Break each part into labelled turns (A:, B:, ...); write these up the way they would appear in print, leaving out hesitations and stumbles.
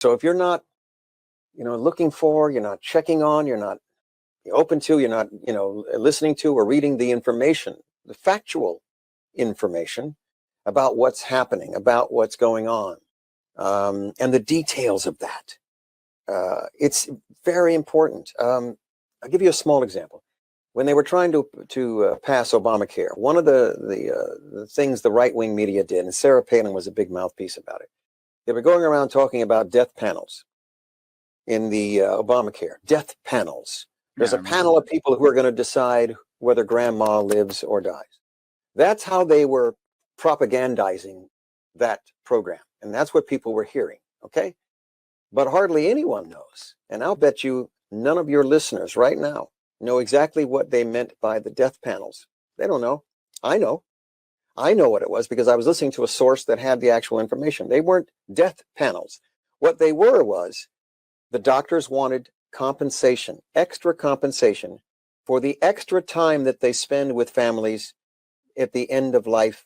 A: So if you're not, looking for, you're not checking on, you're not open to, you're not, listening to or reading the information, the factual information about what's happening, about what's going on, and the details of that. It's very important. I'll give you a small example. When they were trying to pass Obamacare, one of the things the right-wing media did, and Sarah Palin was a big mouthpiece about it, they were going around talking about death panels in the Obamacare. Death panels. There's a panel of people who are going to decide whether grandma lives or dies. That's how they were propagandizing that program. And that's what people were hearing, okay? But hardly anyone knows. And I'll bet you none of your listeners right now know exactly what they meant by the death panels. They don't know. I know. I know what it was because I was listening to a source that had the actual information. They weren't death panels. What they were was the doctors wanted compensation, extra compensation for the extra time that they spend with families at the end of life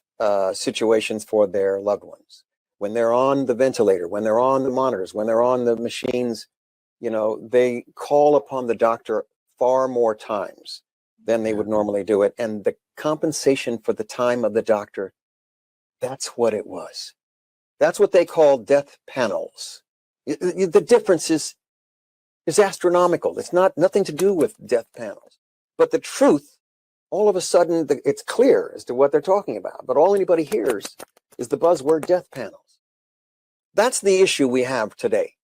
A: situations for their loved ones. When they're on the ventilator, when they're on the monitors, when they're on the machines, they call upon the doctor far more times than they would normally do it. And the compensation for the time of the doctor, that's what it was. That's what they call death panels. The difference is astronomical. It's nothing to do with death panels. But the truth, all of a sudden, it's clear as to what they're talking about. But all anybody hears is the buzzword death panels. That's the issue we have today.